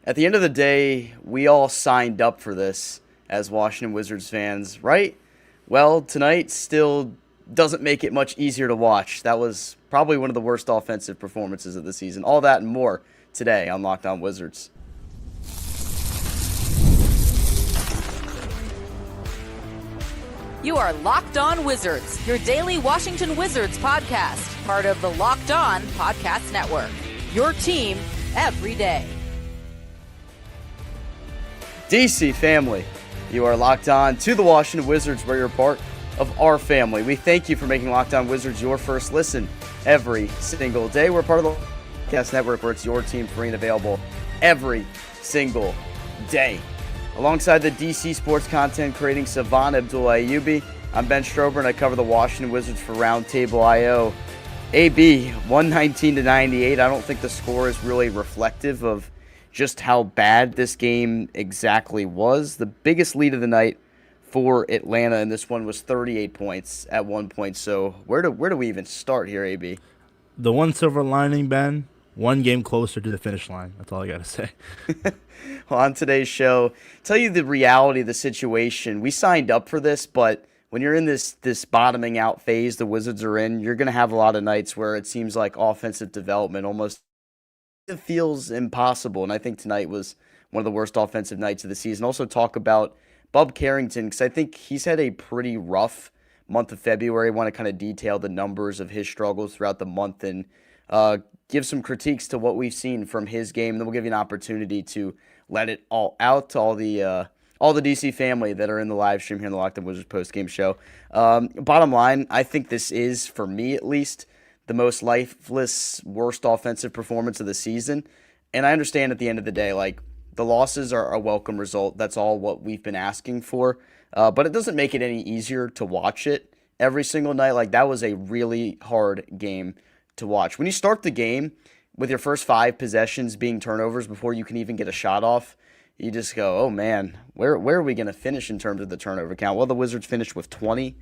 At the end of the day, we all signed up for this as Washington Wizards fans, right? Well, tonight still doesn't make it much easier to watch. That was probably one of the worst offensive performances of the season. All that and more today on Locked On Wizards. You are Locked On Wizards, your daily Washington Wizards podcast, part of the Locked On Podcast Network. Your team every day. DC family, you are locked on to the Washington Wizards, where you're part of our family. We thank you for making Locked On Wizards your first listen every single day. We're part of the Podcast Network, where it's your team free and available every single day. Alongside the DC sports content creating savant Abdullahi Ayubi, I'm Ben Strober, and I cover the Washington Wizards for Roundtable IO. AB, 119-98. I don't think the score is really reflective of just how bad this game exactly was. The biggest lead of the night for Atlanta in this one was 38 points at one point. So where do we even start here, AB? The one silver lining, Ben, one game closer to the finish line. That's all I got to say. Well, on today's show, tell you the reality of the situation. We signed up for this, but when you're in this bottoming out phase the Wizards are in, you're going to have a lot of nights where it seems like offensive development almost feels impossible. And I think tonight was one of the worst offensive nights of the season. Also talk about Bub Carrington, because I think he's had a pretty rough month of February. I want to kind of detail the numbers of his struggles throughout the month and give some critiques to what we've seen from his game. And then we'll give you an opportunity to let it all out to all the DC family that are in the live stream here in the Locked On Wizards post-game show. Bottom line, I think this is, for me at least, the most lifeless, worst offensive performance of the season. And I understand at the end of the day, like, the losses are a welcome result. That's all what we've been asking for. But it doesn't make it any easier to watch it every single night. Like, that was a really hard game to watch. When you start the game with your first 5 possessions being turnovers before you can even get a shot off, you just go, oh man, where are we going to finish in terms of the turnover count? Well, the Wizards finished with 20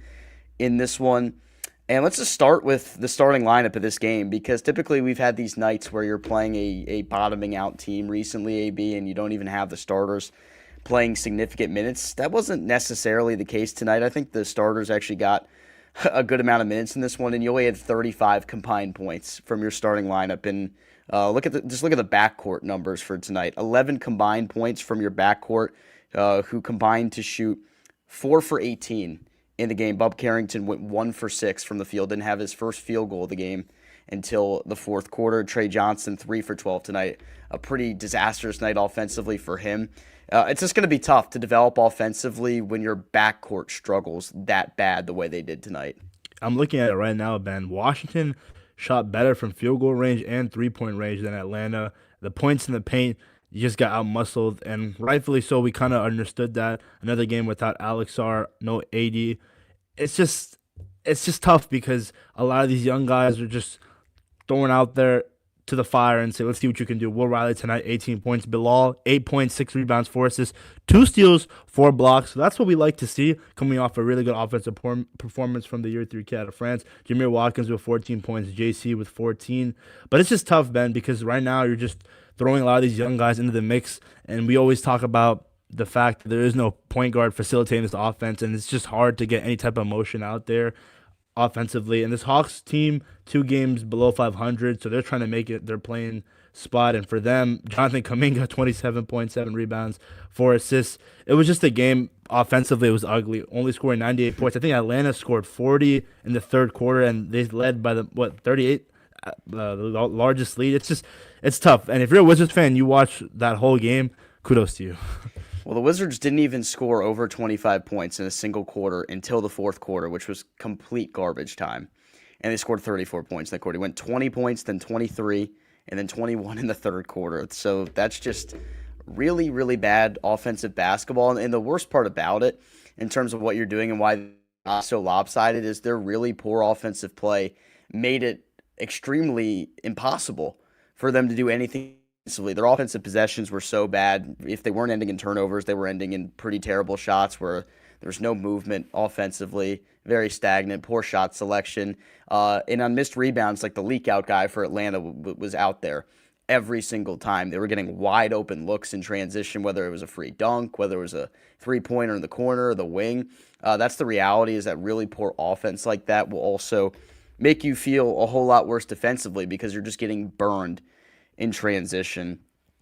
in this one. And let's just start with the starting lineup of this game, because typically we've had these nights where you're playing a bottoming out team recently, AB, and you don't even have the starters playing significant minutes. That wasn't necessarily the case tonight. I think the starters actually got a good amount of minutes in this one, and you only had 35 combined points from your starting lineup. And look at the backcourt numbers for tonight. 11 combined points from your backcourt, who combined to shoot 4 for 18 in the game. Bub Carrington went 1 for 6 from the field, didn't have his first field goal of the game until the fourth quarter. Trey Johnson, 3 for 12 tonight. A pretty disastrous night offensively for him. It's just going to be tough to develop offensively when your backcourt struggles that bad the way they did tonight. I'm looking at it right now, Ben. Washington shot better from field goal range and three-point range than Atlanta. The points in the paint, you just got out-muscled, and rightfully so. We kind of understood that. Another game without Alex Sarr, no AD. It's just tough, because a lot of these young guys are just throwing out there to the fire and say, let's see what you can do. Will Riley tonight, 18 points. Bilal, 8 points, 6 rebounds, 4 assists, 2 steals, 4 blocks. So that's what we like to see, coming off a really good offensive performance from the year 3 kid out of France. Jameer Watkins with 14 points, JC with 14. But it's just tough, Ben, because right now you're just throwing a lot of these young guys into the mix, and we always talk about the fact that there is no point guard facilitating this offense, and it's just hard to get any type of motion out there offensively. And this Hawks team, 2 games below 500, so they're trying to make it their playing spot. And for them, Jonathan Kuminga, 27.7 rebounds, 4 assists. It was just a game offensively. It was ugly, only scoring 98 points. I think Atlanta scored 40 in the third quarter, and they led by 38, the largest lead. It's tough. And if you're a Wizards fan, you watch that whole game, kudos to you. Well, the Wizards didn't even score over 25 points in a single quarter until the fourth quarter, which was complete garbage time. And they scored 34 points in that quarter. It went 20 points, then 23, and then 21 in the third quarter. So that's just really, really bad offensive basketball. And the worst part about it, in terms of what you're doing and why it's so lopsided, is their really poor offensive play made it extremely impossible for them to do anything. Their offensive possessions were so bad. If they weren't ending in turnovers, they were ending in pretty terrible shots where there was no movement offensively, very stagnant, poor shot selection. And on missed rebounds, like the leak out guy for Atlanta was out there every single time. They were getting wide open looks in transition, whether it was a free dunk, whether it was a three-pointer in the corner or the wing. That's the reality, is that really poor offense like that will also make you feel a whole lot worse defensively because you're just getting burned in transition.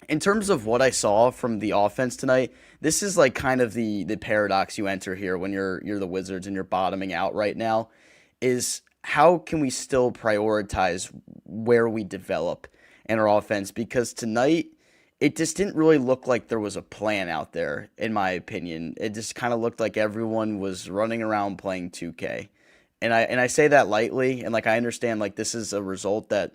In terms of what I saw from the offense tonight, this is like kind of the paradox you enter here when you're the Wizards and you're bottoming out right now, is how can we still prioritize where we develop in our offense? Because tonight, it just didn't really look like there was a plan out there, in my opinion. It just kind of looked like everyone was running around playing 2K. And I say that lightly, and like I understand like this is a result that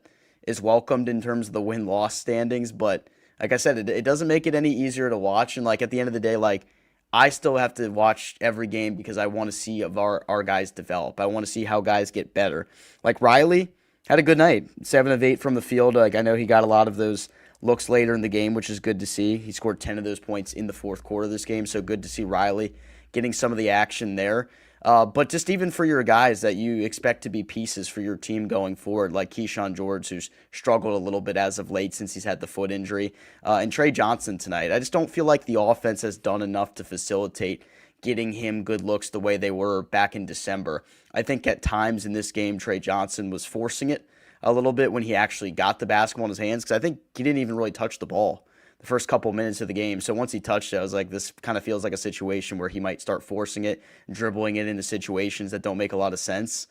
is welcomed in terms of the win-loss standings, but like I said, it doesn't make it any easier to watch. And like at the end of the day, like I still have to watch every game because I want to see of our guys develop. I want to see how guys get better. Like Riley had a good night, 7 of 8 from the field. Like I know he got a lot of those looks later in the game, which is good to see. He scored 10 of those points in the fourth quarter of this game, so good to see Riley getting some of the action there. But just even for your guys that you expect to be pieces for your team going forward, like Keyshawn George, who's struggled a little bit as of late since he's had the foot injury, and Trey Johnson tonight. I just don't feel like the offense has done enough to facilitate getting him good looks the way they were back in December. I think at times in this game, Trey Johnson was forcing it a little bit when he actually got the basketball in his hands, because I think he didn't even really touch the ball the first couple minutes of the game. So once he touched it, I was like, this kind of feels like a situation where he might start forcing it, dribbling it into situations that don't make a lot of sense.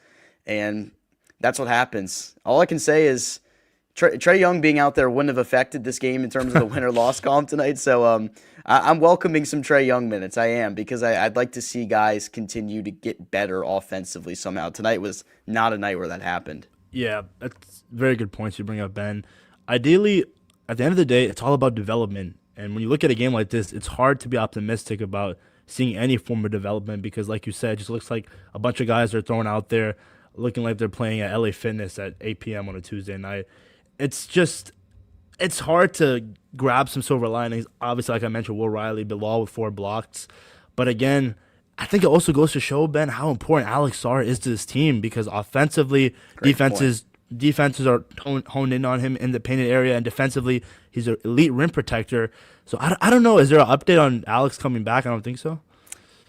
And that's what happens. All I can say is Trae Young being out there wouldn't have affected this game in terms of the win or loss column tonight. So I'm welcoming some Trae Young minutes. I am, because I'd like to see guys continue to get better offensively somehow. Tonight was not a night where that happened. Yeah, that's very good points you bring up, Ben. Ideally, at the end of the day, it's all about development. And when you look at a game like this, it's hard to be optimistic about seeing any form of development because, like you said, it just looks like a bunch of guys are thrown out there looking like they're playing at LA Fitness at 8 p.m. on a Tuesday night. It's hard to grab some silver linings. Obviously, like I mentioned, Will Riley, Bilal with 4 blocks. But again, I think it also goes to show, Ben, how important Alex Sarr is to this team because offensively, defenses are honed in on him in the painted area, and defensively, he's an elite rim protector. So I don't know. Is there an update on Alex coming back? I don't think so.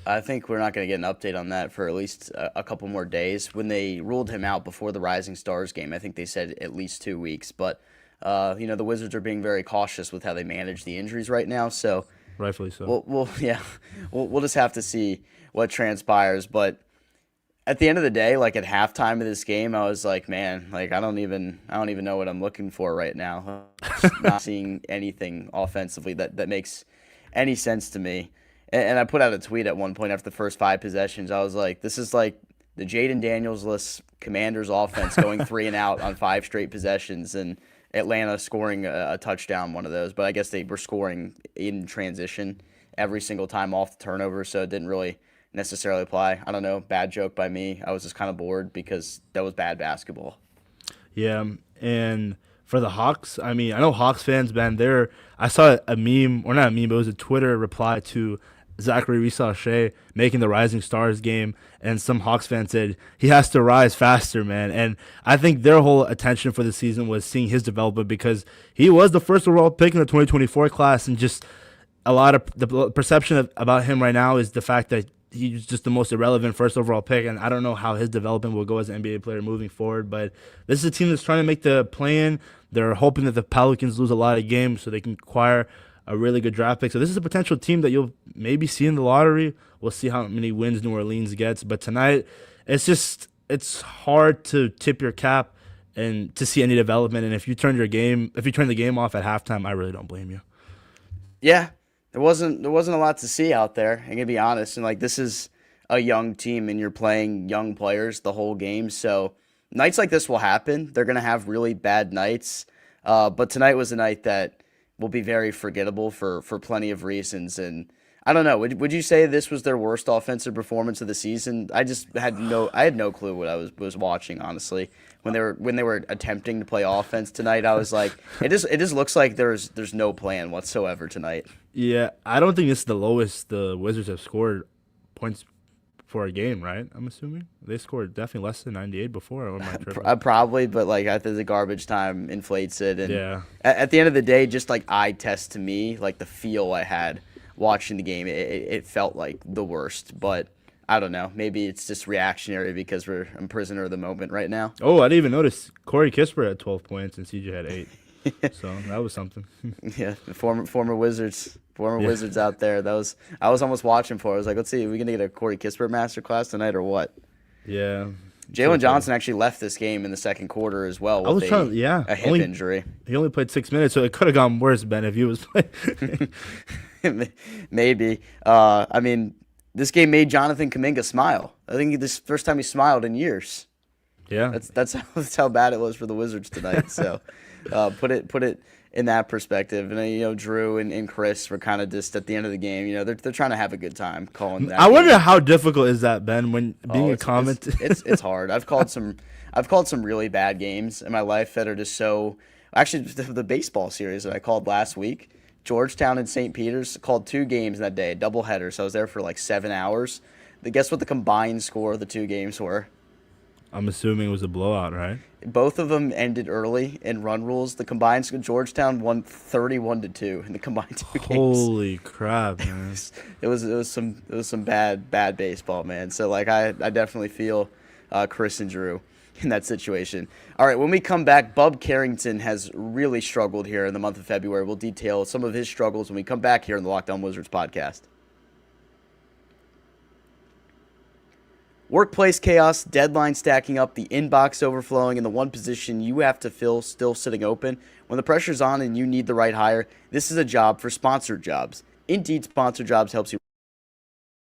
I think we're not going to get an update on that for at least a couple more days. When they ruled him out before the Rising Stars game, I think they said at least 2 weeks. But, the Wizards are being very cautious with how they manage the injuries right now. So rightfully so. We'll just have to see what transpires. But at the end of the day, like at halftime of this game, I was like, man, like I don't even know what I'm looking for right now. Just not seeing anything offensively that makes any sense to me. And I put out a tweet at one point after the first 5 possessions. I was like, this is like the Jaden Daniels-less Commanders offense going 3 and out on 5 straight possessions, and Atlanta scoring a touchdown one of those. But I guess they were scoring in transition every single time off the turnover, so it didn't really necessarily apply. I don't know, bad joke by me. I was just kind of bored because that was bad basketball. Yeah, and for the Hawks, I mean, I know Hawks fans, man, I saw a meme, or not a meme, but it was a Twitter reply to Zachary Rissache making the Rising Stars game, and some Hawks fans said he has to rise faster, man. And I think their whole attention for the season was seeing his development because he was the first overall pick in the 2024 class, and just a lot of the perception about him right now is the fact that he's just the most irrelevant first overall pick, and I don't know how his development will go as an NBA player moving forward. But this is a team that's trying to make the play-in. They're hoping that the Pelicans lose a lot of games so they can acquire a really good draft pick. So this is a potential team that you'll maybe see in the lottery. We'll see how many wins New Orleans gets. But tonight, it's hard to tip your cap and to see any development. And if you turn the game off at halftime, I really don't blame you. Yeah. There wasn't a lot to see out there. I'm gonna be honest, and like this is a young team, and you're playing young players the whole game. So nights like this will happen. They're gonna have really bad nights, but tonight was a night that will be very forgettable for plenty of reasons. And I don't know. Would you say this was their worst offensive performance of the season? I had no clue what I was watching, honestly. When they were attempting to play offense tonight, I was like, it just looks like there's no plan whatsoever tonight. Yeah, I don't think this is the lowest the Wizards have scored points for a game, right? I'm assuming they scored definitely less than 98 before. Or my Probably, but like I think the garbage time inflates it, and yeah, at the end of the day, just like eye test to me, like the feel I had watching the game, it felt like the worst. But I don't know, maybe it's just reactionary because I'm prisoner of the moment right now. Oh, I didn't even notice Corey Kispert had 12 points and CJ had 8. So that was something. Yeah, the former Wizards out there. I was almost watching for. I was like, let's see, are we gonna get a Corey Kispert masterclass tonight or what? Yeah. Jalen Johnson actually left this game in the second quarter as well with a hip injury. He only played 6 minutes, so it could have gone worse, Ben, if he was playing. Maybe. I mean, this game made Jonathan Kuminga smile. I think this is the first time he smiled in years. Yeah. That's how bad it was for the Wizards tonight. So put it in that perspective. And Drew and Chris were kind of just at the end of the game. They're trying to have a good time calling that. I wonder how difficult is that, Ben, when being a comment. It's hard. I've called some really bad games in my life that are just so. Actually, the baseball series that I called last week, Georgetown and St. Peter's, called 2 games that day, a doubleheader. So I was there for like 7 hours. Guess what the combined score of the 2 games were? I'm assuming it was a blowout, right? Both of them ended early in run rules. The combined score, Georgetown won 31-2 in the combined 2 games. Holy crap, man! It was some bad baseball, man. So like I definitely feel Chris and Drew in that situation. All right, when we come back, Bub Carrington has really struggled here in the month of February. We'll detail some of his struggles when we come back here in the Locked On Wizards podcast. Workplace chaos, deadline stacking up, the inbox overflowing, and the one position you have to fill still sitting open. When the pressure's on and you need the right hire, this is a job for sponsored jobs. Indeed Sponsored Jobs helps you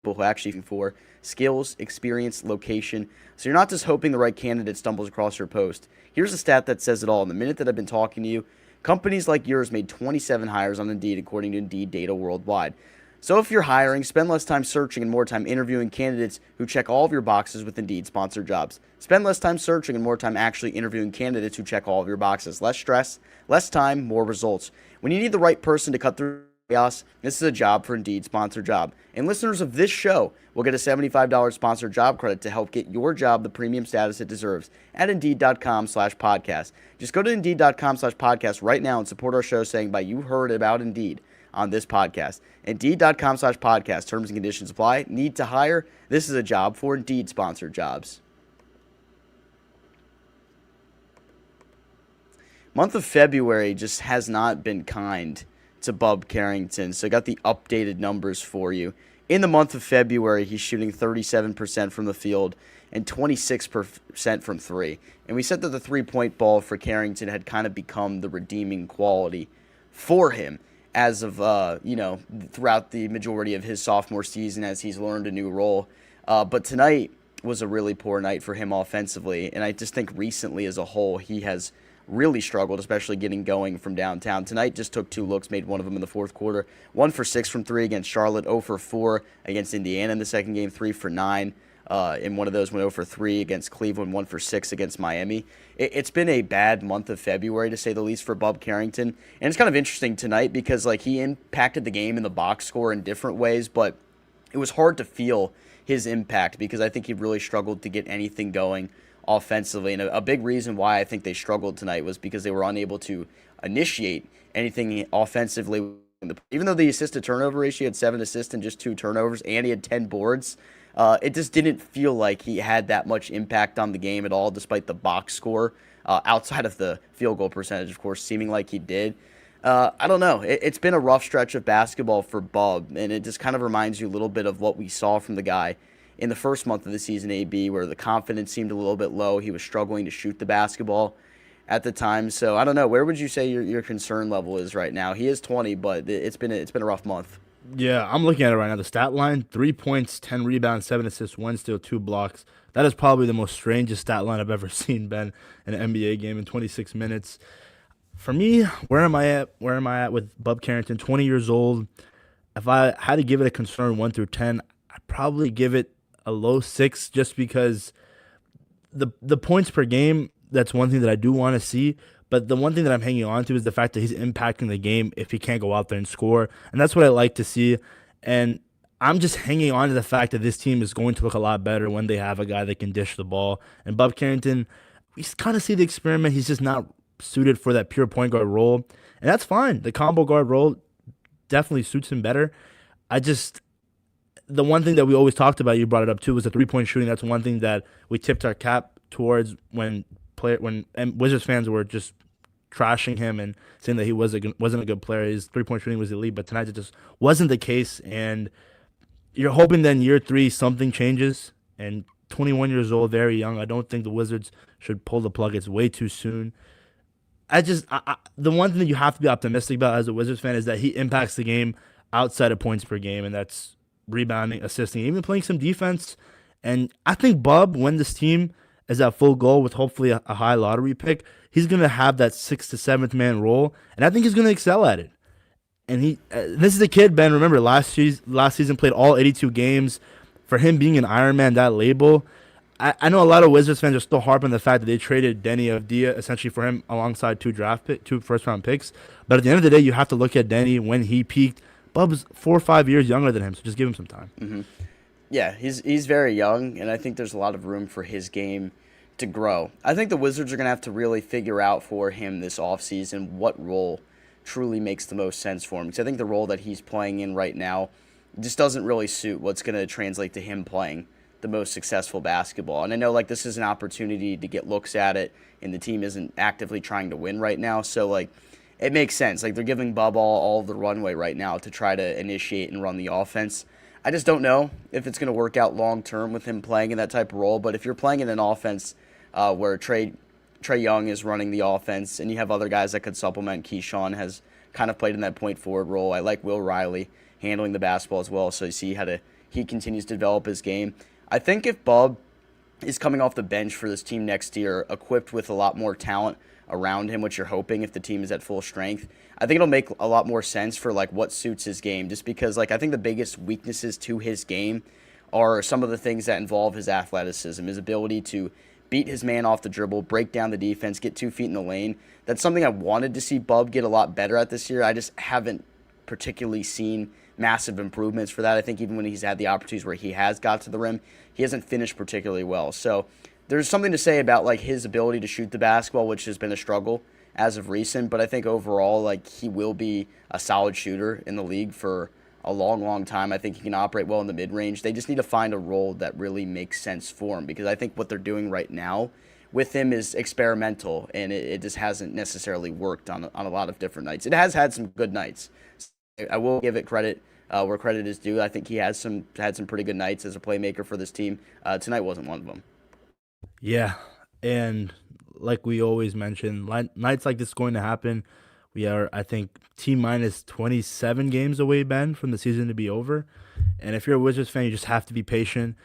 people who actually for skills, experience, location, so you're not just hoping the right candidate stumbles across your post. Here's a stat that says it all. In the minute that I've been talking to you, companies like yours made 27 hires on Indeed according to Indeed data worldwide. So if you're hiring, spend less time searching and more time interviewing candidates who check all of your boxes with Indeed Sponsored Jobs. Spend less time searching and more time actually interviewing candidates who check all of your boxes. Less stress, less time, more results. When you need the right person to cut through chaos, this is a job for Indeed Sponsored Job. And listeners of this show will get a $75 sponsored job credit to help get your job the premium status it deserves at Indeed.com/podcast. Just go to Indeed.com/podcast right now and support our show saying by you heard about Indeed on this podcast. Indeed.com/podcast. Terms and conditions apply. Need to hire? This is a job for Indeed Sponsored Jobs. Month of February just has not been kind to Bub Carrington. So I got the updated numbers for you. In the month of February, he's shooting 37% from the field and 26% from 3. And we said that the three-point ball for Carrington had kind of become the redeeming quality for him as of, throughout the majority of his sophomore season as he's learned a new role. But tonight was a really poor night for him offensively. And I just think recently as a whole, he has really struggled, especially getting going from downtown. Tonight just took 2 looks, made one of them in the fourth quarter. 1 for 6 from 3 against Charlotte, 0 for 4 against Indiana in the second game, 3 for 9. In one of those went 0 for 3 against Cleveland, 1 for 6 against Miami. It's been a bad month of February, to say the least, for Bub Carrington. And it's kind of interesting tonight because he impacted the game in the box score in different ways, but it was hard to feel his impact because I think he really struggled to get anything going offensively. And a big reason why I think they struggled tonight was because they were unable to initiate anything offensively. Even though the assist-to-turnover ratio had 7 assists and just 2 turnovers, and he had 10 boards, it just didn't feel like he had that much impact on the game at all, despite the box score, outside of the field goal percentage, of course, seeming like he did. I don't know. It's been a rough stretch of basketball for Bub, and it just kind of reminds you a little bit of what we saw from the guy in the first month of the season, AB, where the confidence seemed a little bit low. He was struggling to shoot the basketball at the time. So I don't know. Where would you say your concern level is right now? He is 20, but it's been a rough month. Yeah, I'm looking at it right now. The stat line: 3 points, 10 rebounds, 7 assists, 1 steal, 2 blocks. That is probably the most strangest stat line I've ever seen, Ben, in an NBA game in 26 minutes. For me, where am I at? Where am I at with Bub Carrington? 20 years old. If I had to give it a concern 1 through 10, I'd probably give it a low 6, just because the points per game, that's one thing that I do want to see. But the one thing that I'm hanging on to is the fact that he's impacting the game if he can't go out there and score. And that's what I like to see. And I'm just hanging on to the fact that this team is going to look a lot better when they have a guy that can dish the ball. And Bob Carrington, we kind of see the experiment. He's just not suited for that pure point guard role. And that's fine. The combo guard role definitely suits him better. The one thing that we always talked about, you brought it up too, was the 3-point shooting. That's one thing that we tipped our cap towards when Wizards fans were just trashing him and saying that he wasn't a good player. His 3-point shooting was elite, but tonight it just wasn't the case. And you're hoping that in year 3 something changes. And 21 years old, very young. I don't think the Wizards should pull the plug. It's way too soon. The one thing that you have to be optimistic about as a Wizards fan is that he impacts the game outside of points per game, and that's rebounding, assisting, even playing some defense. And I think Bub, when this team is at full goal with hopefully a high lottery pick, he's going to have that 6th to 7th man role, and I think he's going to excel at it. And this is a kid, Ben. Remember, last season played all 82 games. For him being an Iron Man, that label, I know a lot of Wizards fans are still harping on the fact that they traded Denny Avdia essentially for him alongside 2 first-round picks. But at the end of the day, you have to look at Denny when he peaked. Bub's 4 or 5 years younger than him, so just give him some time. Mm-hmm. Yeah, he's very young, and I think there's a lot of room for his game to grow. I think the Wizards are going to have to really figure out for him this offseason what role truly makes the most sense for him. Because I think the role that he's playing in right now just doesn't really suit what's going to translate to him playing the most successful basketball. And I know this is an opportunity to get looks at it, and the team isn't actively trying to win right now. So it makes sense. They're giving Bub all the runway right now to try to initiate and run the offense. I just don't know if it's going to work out long term with him playing in that type of role. But if you're playing in an offense where Trae Young is running the offense and you have other guys that could supplement, Keyshawn has kind of played in that point forward role. I like Will Riley handling the basketball as well, so you see how he continues to develop his game. I think if Bub is coming off the bench for this team next year, equipped with a lot more talent around him, which you're hoping if the team is at full strength, I think it'll make a lot more sense for what suits his game, just because I think the biggest weaknesses to his game are some of the things that involve his athleticism, his ability to beat his man off the dribble, break down the defense, get 2 feet in the lane. That's something I wanted to see Bub get a lot better at this year. I just haven't particularly seen massive improvements for that. I think even when he's had the opportunities where he has got to the rim, he hasn't finished particularly well. So there's something to say about his ability to shoot the basketball, which has been a struggle as of recent, but I think overall he will be a solid shooter in the league for a long time. I think he can operate well in the mid-range. They just need to find a role that really makes sense for him, because I think what they're doing right now with him is experimental, and it just hasn't necessarily worked on a lot of different nights. It has had some good nights. I will give it credit where credit is due. I think he had some pretty good nights as a playmaker for this team. Tonight wasn't one of them. Yeah, and like we always mention, nights like this going to happen. We are, I think, T-minus 27 games away, Ben, from the season to be over. And if you're a Wizards fan, you just have to be patient.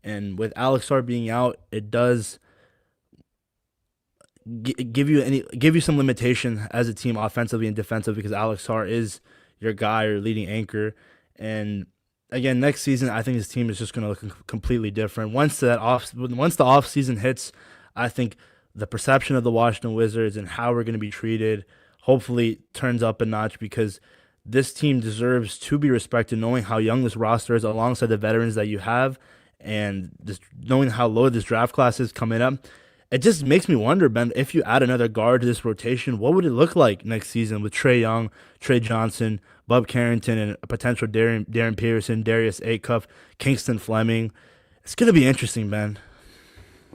And with Alex Sarr being out, it does give you some limitation as a team offensively and defensively, because Alex Sarr is your guy, your leading anchor. And again, next season, I think this team is just going to look completely different. Once the off season hits, I think the perception of the Washington Wizards and how we're going to be treated hopefully turns up a notch, because this team deserves to be respected, knowing how young this roster is alongside the veterans that you have, and just knowing how low this draft class is coming up. It just makes me wonder, Ben, if you add another guard to this rotation, what would it look like next season with Trae Young, Trey Johnson, Bub Carrington, and a potential Darryn Peterson, Darius Acuff, Kingston Fleming? It's going to be interesting, Ben.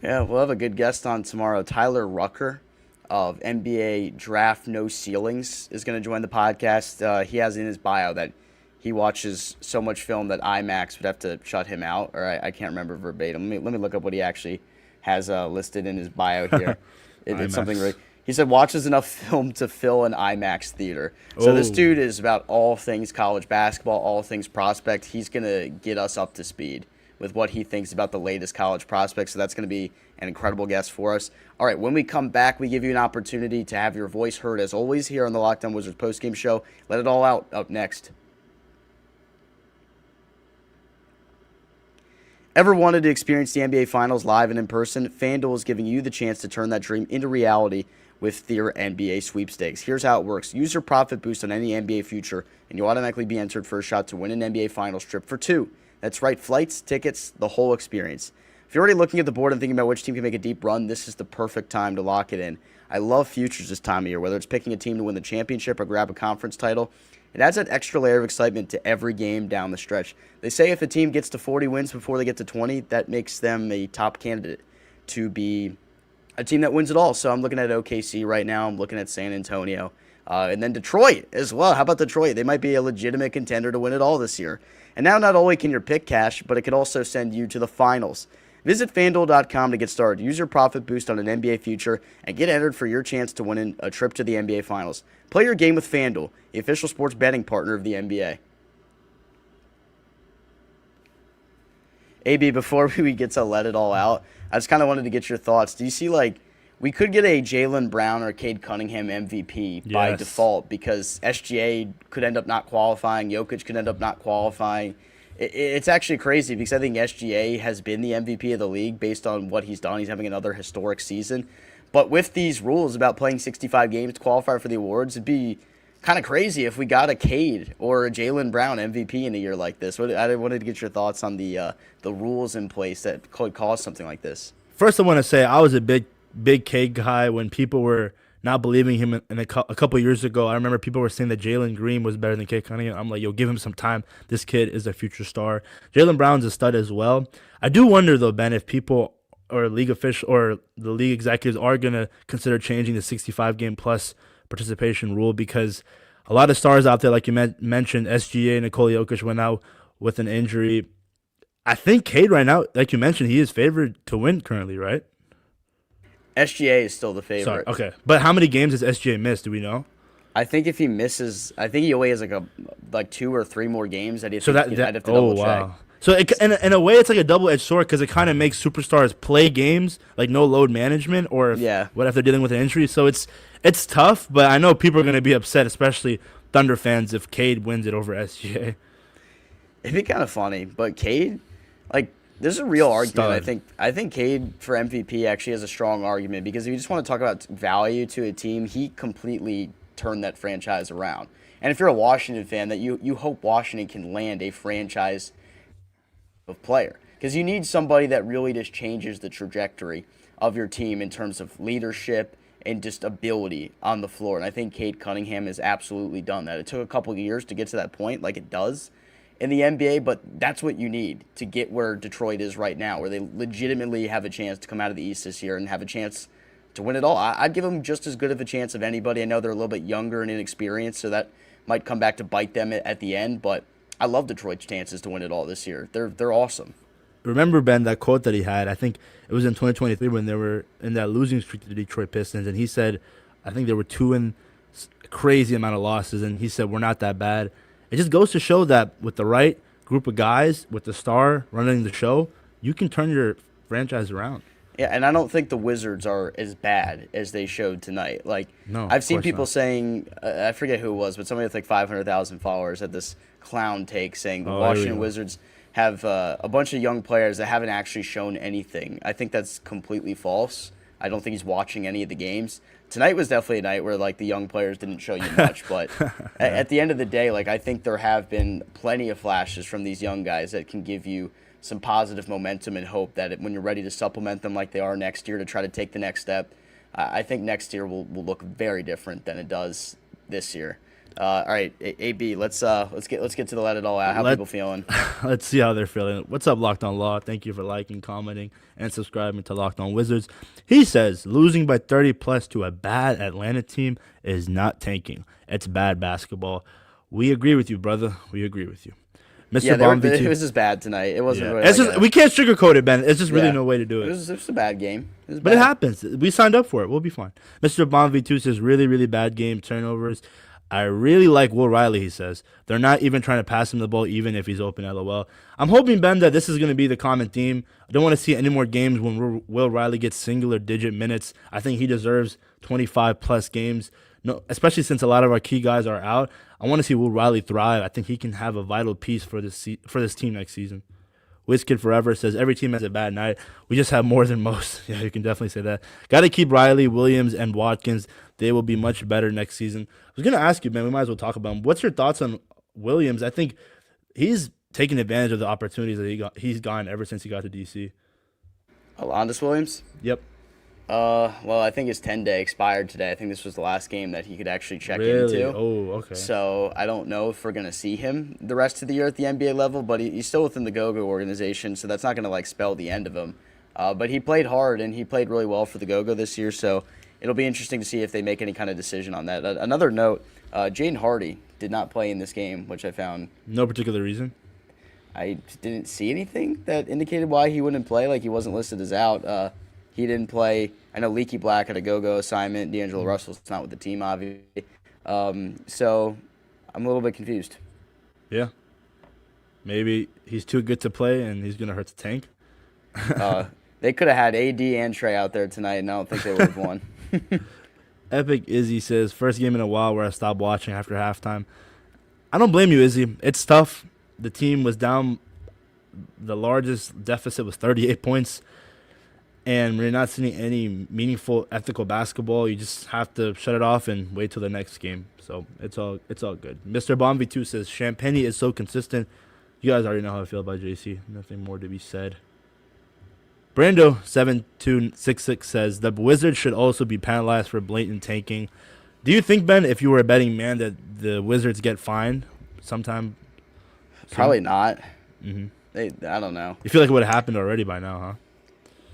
Yeah, we'll have a good guest on tomorrow. Tyler Rucker of NBA Draft No Ceilings is going to join the podcast. He has in his bio that he watches so much film that IMAX would have to shut him out, or I can't remember verbatim. Let me look up what he actually has listed in his bio here. It's something really. He said watches enough film to fill an IMAX theater. So this dude is about all things college basketball, all things prospect. He's going to get us up to speed with what he thinks about the latest college prospects. So that's going to be an incredible guest for us. All right, when we come back, we give you an opportunity to have your voice heard, as always, here on the Locked On Wizards postgame show. Let it all out up next. Ever wanted to experience the NBA Finals live and in person? FanDuel is giving you the chance to turn that dream into reality with their NBA sweepstakes. Here's how it works. Use your profit boost on any NBA future, and you'll automatically be entered for a shot to win an NBA Finals trip for 2. That's right, flights, tickets, the whole experience. If you're already looking at the board and thinking about which team can make a deep run, this is the perfect time to lock it in. I love futures this time of year, whether it's picking a team to win the championship or grab a conference title. It adds that extra layer of excitement to every game down the stretch. They say if a team gets to 40 wins before they get to 20, that makes them a top candidate to be a team that wins it all. So I'm looking at OKC right now. I'm looking at San Antonio. And then Detroit as well. How about Detroit? They might be a legitimate contender to win it all this year. And now not only can your pick cash, but it can also send you to the finals. Visit FanDuel.com to get started. Use your profit boost on an NBA future and get entered for your chance to win a trip to the NBA Finals. Play your game with FanDuel, the official sports betting partner of the NBA. AB, before we get to let it all out, I just kind of wanted to get your thoughts. Do you see, we could get a Jaylen Brown or Cade Cunningham MVP by default because SGA could end up not qualifying, Jokic could end up not qualifying. It's actually crazy because I think SGA has been the MVP of the league based on what he's done. He's having another historic season. But with these rules about playing 65 games to qualify for the awards, it'd be kind of crazy if we got a Cade or a Jaylen Brown MVP in a year like this. I wanted to get your thoughts on the rules in place that could cause something like this. First, I want to say I was a big Cade guy when people were not believing him a couple years ago. I remember people were saying that Jalen Green was better than Cade Cunningham. I'm like, yo, give him some time. This kid is a future star. Jaylen Brown's a stud as well. I do wonder, though, Ben, if people or league official or the league executives are going to consider changing the 65-game plus participation rule because a lot of stars out there, like you mentioned, SGA and Nikola Jokic went out with an injury. I think Cade right now, like you mentioned, he is favored to win currently, right? SGA is still the favorite. Sorry, okay. But how many games has SGA missed? Do we know? I think if he misses, I think he only has like 2 or 3 more games. I'd have to double check. So in a way, it's like a double-edged sword because it kind of makes superstars play games, like no load management, or what if they're dealing with an injury. So it's tough, but I know people are going to be upset, especially Thunder fans, if Cade wins it over SGA. It'd be kind of funny, but Cade, there's a real argument. I think Cade for MVP actually has a strong argument because if you just want to talk about value to a team, he completely turned that franchise around. And if you're a Washington fan, that you hope Washington can land a franchise of player because you need somebody that really just changes the trajectory of your team in terms of leadership and just ability on the floor. And I think Cade Cunningham has absolutely done that. It took a couple of years to get to that point, like it does in the NBA, but that's what you need to get where Detroit is right now, where they legitimately have a chance to come out of the East this year and have a chance to win it all. I'd give them just as good of a chance of anybody. I know they're a little bit younger and inexperienced, so that might come back to bite them at the end, but I love Detroit's chances to win it all this year. They're awesome. Remember, Ben, that quote that he had, I think it was in 2023 when they were in that losing streak to the Detroit Pistons, and he said, I think there were 2 in a crazy amount of losses, and he said, we're not that bad. It just goes to show that with the right group of guys, with the star running the show, you can turn your franchise around. Yeah, and I don't think the Wizards are as bad as they showed tonight. No, I've seen people saying, I forget who it was, but somebody with 500,000 followers had this clown take saying the Washington Wizards have a bunch of young players that haven't actually shown anything. I think that's completely false. I don't think he's watching any of the games. Tonight was definitely a night where the young players didn't show you much, but at the end of the day, I think there have been plenty of flashes from these young guys that can give you some positive momentum and hope that when you're ready to supplement them like they are next year to try to take the next step, I think next year will look very different than it does this year. All right, AB, let's get to the let it all out. How people feeling? Let's see how they're feeling. What's up, Locked On Law? Thank you for liking, commenting, and subscribing to Locked On Wizards. He says losing by 30 plus to a bad Atlanta team is not tanking. It's bad basketball. We agree with you, brother. We agree with you. Mr. Bomb it was just bad tonight. It wasn't really we can't sugarcoat it, Ben. It's just really no way to do it. It was a bad game. But it happens. We signed up for it. We'll be fine. Mr. Bomb V2 says really, really bad game. Turnovers. I really like Will Riley, he says. They're not even trying to pass him the ball, even if he's open, LOL. I'm hoping, Ben, that this is going to be the common theme. I don't want to see any more games when Will Riley gets singular-digit minutes. I think he deserves 25-plus games, especially since a lot of our key guys are out. I want to see Will Riley thrive. I think he can have a vital piece for this team next season. WizKid Forever says every team has a bad night. We just have more than most. Yeah, you can definitely say that. Got to keep Riley, Williams, and Watkins. They will be much better next season. I was going to ask you, man, we might as well talk about him. What's your thoughts on Williams? I think he's taken advantage of the opportunities that he's gotten ever since he got to DC. Alondas Williams? Yep. Well, I think his 10-day expired today. I think this was the last game that he could actually check into. Oh, okay. So I don't know if we're going to see him the rest of the year at the NBA level, but he's still within the Go-Go organization, so that's not going to, like, spell the end of him. But he played hard, and he played really well for the Go-Go this year, so it'll be interesting to see if they make any kind of decision on that. Another note, Jaden Hardy did not play in this game, which I found. No particular reason? I didn't see anything that indicated why he wouldn't play. Like, he wasn't listed as out. He didn't play. I know Leaky Black had a go-go assignment. D'Angelo Russell's not with the team, obviously. So I'm a little bit confused. Yeah. Maybe he's too good to play, and he's going to hurt the tank. They could have had AD and Trey out there tonight, and I don't think they would have won. Epic Izzy says, first game in a while where I stopped watching after halftime. I don't blame you, Izzy. It's tough. The team was down. The largest deficit was 38 points. And we're not seeing any meaningful ethical basketball. You just have to shut it off and wait till the next game. So it's all good. Mr. Bomb2 says, Champagne is so consistent. You guys already know how I feel about JC. Nothing more to be said. Brando7266 says, the Wizards should also be penalized for blatant tanking. Do you think, Ben, if you were a betting man, that the Wizards get fined sometime? Probably not. Mm-hmm. I don't know. You feel like it would have happened already by now, huh?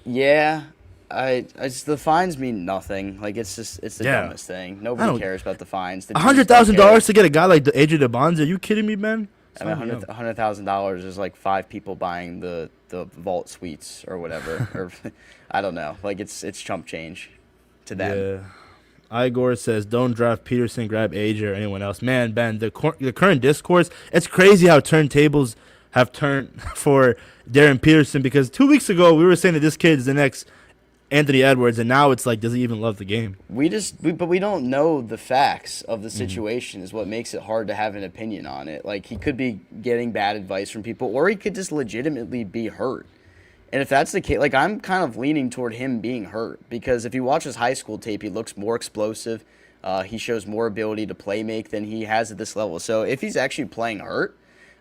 Yeah, the fines mean nothing. Like, it's the dumbest thing. Nobody cares about the fines. $100,000 to get a guy like AJ Dybansta? Are you kidding me, man? I mean, $100,000 is like 5 people buying the vault suites or whatever. Or I don't know. Like, it's chump change to them. Yeah. Igor says, don't draft Peterson, grab AJ or anyone else. Man, Ben, the current discourse, it's crazy how turntables have turned for Darryn Peterson, because 2 weeks ago we were saying that this kid's the next Anthony Edwards, and now it's like, does he even love the game? But we don't know the facts of the situation is what makes it hard to have an opinion on it. Like, he could be getting bad advice from people, or he could just legitimately be hurt. And if that's the case, like, I'm kind of leaning toward him being hurt, because if you watch his high school tape, he looks more explosive. He shows more ability to play make than he has at this level. So if he's actually playing hurt,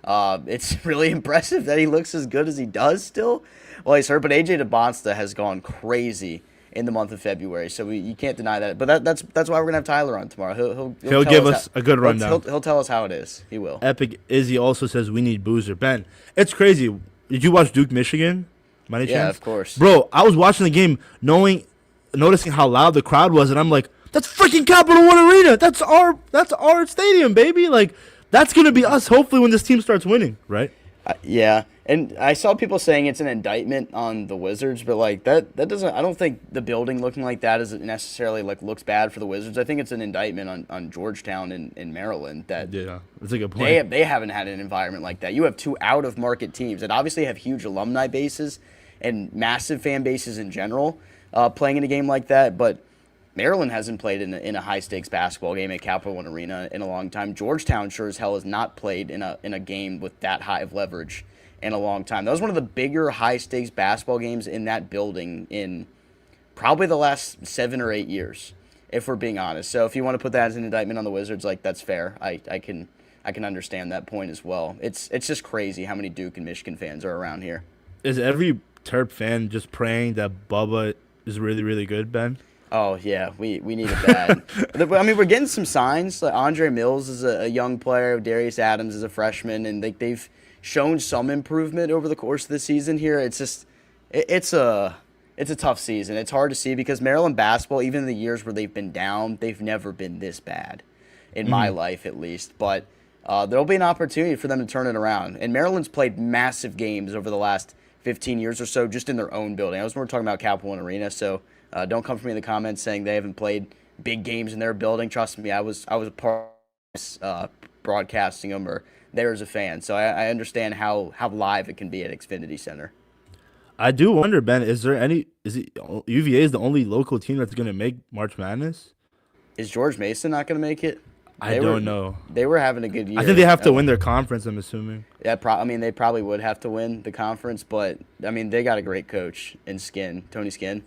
it's really impressive that he looks as good as he does still. Well, he's hurt, but AJ Dybansta has gone crazy in the month of February, so you can't deny that. But that's why we're gonna have Tyler on tomorrow. He'll give us a good rundown. He'll tell us how it is. He will. Epic Izzy also says we need Boozer. Ben, it's crazy. Did you watch Duke Michigan? By any chance? Yeah, of course. Bro, I was watching the game, noticing how loud the crowd was, and I'm like, that's freaking Capital One Arena. That's our stadium, baby. Like, that's going to be us, hopefully, when this team starts winning, right? Yeah, and I saw people saying it's an indictment on the Wizards, but, like, that doesn't – I don't think the building looking like that is necessarily, like, looks bad for the Wizards. I think it's an indictment on Georgetown in Maryland that yeah, that's a good point. They haven't had an environment like that. You have 2 out-of-market teams that obviously have huge alumni bases and massive fan bases in general playing in a game like that, but – Maryland hasn't played in a high-stakes basketball game at Capital One Arena in a long time. Georgetown sure as hell has not played in a game with that high of leverage in a long time. That was one of the bigger high-stakes basketball games in that building in probably the last 7 or 8 years, if we're being honest. So if you want to put that as an indictment on the Wizards, like, that's fair. I can understand that point as well. It's just crazy how many Duke and Michigan fans are around here. Is every Terp fan just praying that Bubba is really, really good, Ben? Oh, yeah, we need it bad. I mean, we're getting some signs. Like Andre Mills is a young player. Darius Adams is a freshman, and they've shown some improvement over the course of the season here. It's just it's a tough season. It's hard to see because Maryland basketball, even in the years where they've been down, they've never been this bad, in my life at least. But there'll be an opportunity for them to turn it around. And Maryland's played massive games over the last 15 years or so just in their own building. I was more talking about Capital One Arena, so don't come for me in the comments saying they haven't played big games in their building. Trust me, I was a part of broadcasting them or there as a fan, so I understand how live it can be at Xfinity Center. I do wonder, Ben, UVA is the only local team that's going to make March Madness? Is George Mason not going to make it? I don't know. They were having a good year. I think they have to win their conference, I'm assuming. Yeah, I mean, they probably would have to win the conference, but, I mean, they got a great coach in Tony Skinn.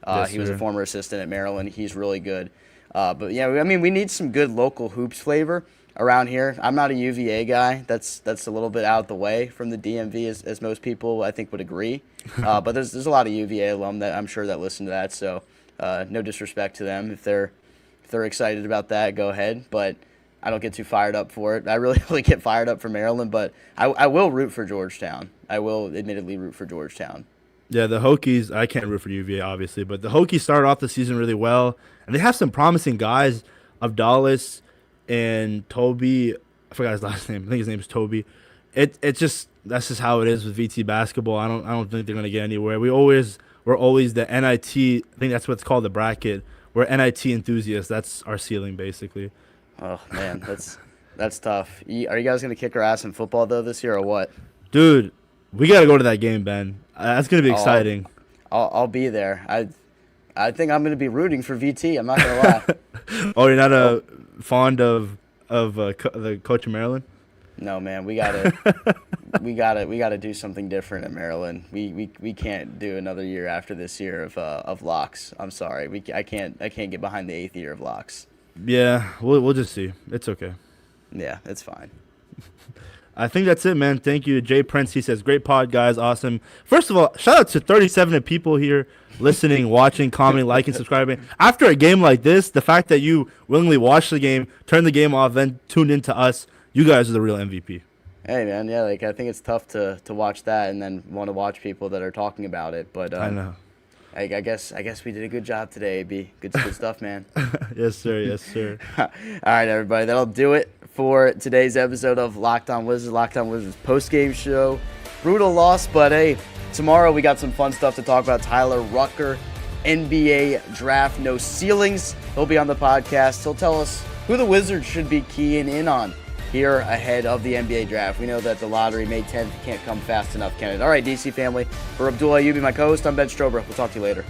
Yes, he was a sir. former assistant at Maryland. He's really good. But, yeah, I mean, we need some good local hoops flavor around here. I'm not a UVA guy. That's a little bit out the way from the DMV, as most people, I think, would agree. But there's a lot of UVA alum that I'm sure that listen to that, so no disrespect to them. If they're excited about that, go ahead. But I don't get too fired up for it. I really get fired up for Maryland, but I will root for Georgetown. I will admittedly root for Georgetown. Yeah, the Hokies, I can't root for UVA, obviously, but the Hokies started off the season really well, and they have some promising guys, Abdullahi and Toby. I forgot his last name. I think his name is Toby. It's just that's just how it is with VT basketball. I don't think they're gonna get anywhere. We're always the NIT. I think that's what's called the bracket. We're NIT enthusiasts. That's our ceiling, basically. Oh man, that's tough. Are you guys gonna kick our ass in football though this year or what? Dude, we gotta go to that game, Ben. That's gonna be exciting. I'll be there. I think I'm gonna be rooting for VT. I'm not gonna lie. Oh, you're not fond of the coach of Maryland? No, man. We gotta do something different at Maryland. We can't do another year after this year of locks. I'm sorry. I can't get behind the 8th year of locks. Yeah, we'll just see. It's okay. Yeah, it's fine. I think that's it, man. Thank you. Jay Prince, he says, great pod, guys. Awesome. First of all, shout out to 37 people here listening, watching, commenting, liking, subscribing. After a game like this, the fact that you willingly watched the game, turned the game off, then tuned into us, you guys are the real MVP. Hey, man. Yeah, I think it's tough to watch that and then want to watch people that are talking about it. But I know. I guess we did a good job today, AB. Good stuff, man. Yes, sir. Yes, sir. All right, everybody. That'll do it for today's episode of Locked On Wizards post-game show. Brutal loss, but hey, tomorrow we got some fun stuff to talk about. Tyler Rucker, NBA draft, no ceilings. He'll be on the podcast. He'll tell us who the Wizards should be keying in on here ahead of the NBA draft. We know that the lottery, May 10th, can't come fast enough, can it? All right, DC family. For Abdullahi, Ayubi, my co-host, I'm Ben Strober. We'll talk to you later.